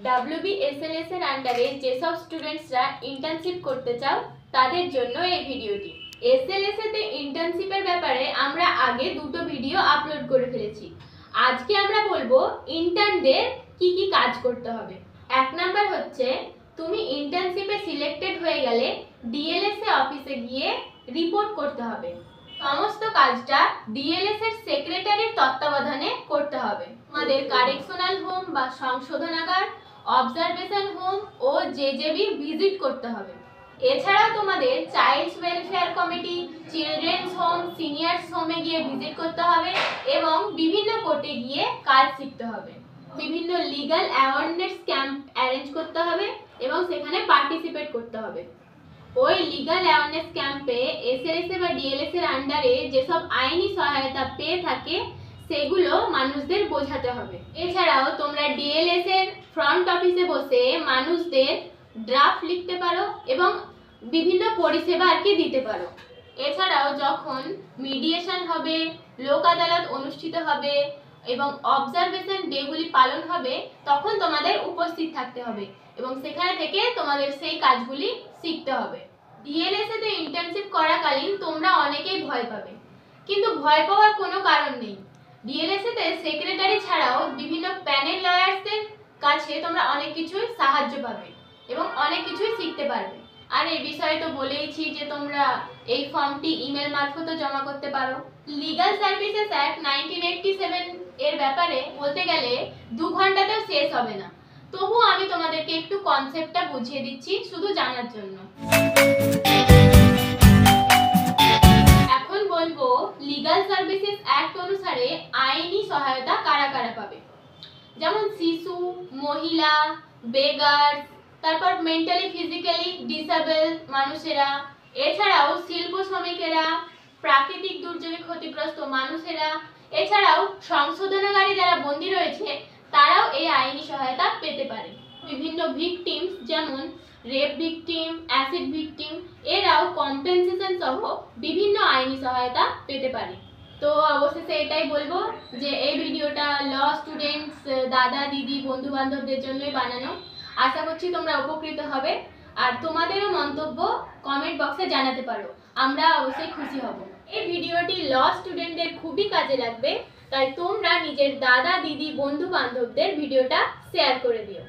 WBSLS এর আন্ডারে যেসব স্টুডেন্টসরা ইন্টার্নশিপ করতে চাও তাদের জন্য এই ভিডিওটি। এসএলএস এতে ইন্টার্নশিপের ব্যাপারে আমরা আগে দুটো ভিডিও আপলোড করে ফেলেছি। আজকে আমরা বলবো ইন্টার্নদের কি কি কাজ করতে হবে। এক নাম্বার হচ্ছে, তুমি ইন্টার্নশিপে সিলেক্টেড হয়ে গেলে ডিএলএসএ অফিসে গিয়ে রিপোর্ট করতে হবে। সমস্ত কাজটা ডিএলএস এর সেক্রেটারির তত্ত্বাবধানে করতে হবে। আমাদের কারেকশনাল হোম বা সংশোধনাগার, অবজারভেশন হোম ও জেজেবি ভিজিট করতে হবে। এছাড়াও তোমাদের childs welfare committee, children's home, seniors হোমে গিয়ে ভিজিট করতে হবে এবং বিভিন্ন কোর্টে গিয়ে কাজ শিখতে হবে। বিভিন্ন লিগ্যাল অ্যাওয়ারনেস ক্যাম্প অ্যারেঞ্জ করতে হবে এবং সেখানে পার্টিসিপেট করতে হবে। ওই লিগ্যাল অ্যাওয়ারনেস ক্যাম্পে এসএলএস বা ডিএলএস এর আন্ডারে যেসব আইনি সহায়তা পেয়ে থাকে সেগুলো মানুষদের বোঝাতে হবে। এছাড়াও তোমরা ডিএলএস এর ফ্রন্ট অফিসে বসে মানুষদের ড্রাফট লিখতে পারো এবং বিভিন্ন পরিষেবা দিতে পারো। এছাড়াও যখন মিডিয়েশন হবে, লোক আদালত অনুষ্ঠিত হবে এবং অবজারভেশন ডেগুলি পালন হবে তখন তোমাদের উপস্থিত থাকতে হবে এবং সেখানে থেকে তোমাদের সেই কাজগুলি শিখতে হবে। ডিএলএসএ তে ইন্টার্নশিপ করাকালীন তোমরা অনেকেই ভয় পাবে, কিন্তু ভয় পাওয়ার কোনো কারণ নেই। ডিএলএসএ তে সেক্রেটারি ছাড়াও বিভিন্ন প্যানেল লয়ার্সদের কাছে তোমরা অনেক কিছুই সাহায্য পাবে এবং অনেক কিছুই শিখতে পারবে। আর এই বিষয়ে তো বলেইছি যে তোমরা এই ফর্মটি ইমেল মারফতও জমা করতে পারো। লিগ্যাল সার্ভিসেস অ্যাক্ট 1987 এর ব্যাপারে বলতে গেলে 2 ঘন্টাতেও শেষ হবে না, তবু আমি তোমাদেরকে একটু কনসেপ্টটা বুঝিয়ে দিচ্ছি শুধু জানার জন্য। এখন বলবো লিগ্যাল সার্ভিসেস অ্যাক্ট অনুসারে আইনি সহায়তা কারা কারা পাবে। যেমন শিশু, মহিলা, বেগার, তারপর মেন্টালি ফিজিক্যালি ডিসেবল মানুষেরা, এছাড়াও শিল্প শ্রমিকেরা, প্রাকৃতিক দুর্যোগে ক্ষতিগ্রস্ত মানুষেরা, এছাড়াও সংশোধনাগারে যারা বন্দী রয়েছে তারাও এই আইনি সহায়তা পেতে পারে। বিভিন্ন ভিকটিমস যেমন রেপ ভিকটিম, অ্যাসিড ভিকটিম, এরাও কম্পেনসেশন সহ বিভিন্ন আইনি সহায়তা পেতে পারে। তো অবশেষে এটাই বলবো যে এই ভিডিওটা ল স্টুডেন্টস, দাদা দিদি, বন্ধু বান্ধবদের জন্যই বানানো। আশা করছি তোমরা উপকৃত হবে আর তোমাদেরও মন্তব্য কমেন্ট বক্সে জানাতে পারো, আমরা অবশ্যই খুশি হব। এই ভিডিওটি ল স্টুডেন্টদের খুবই কাজে লাগবে, তাই তোমরা নিজের দাদা দিদি, বন্ধু বান্ধবদের ভিডিওটা শেয়ার করে দিও।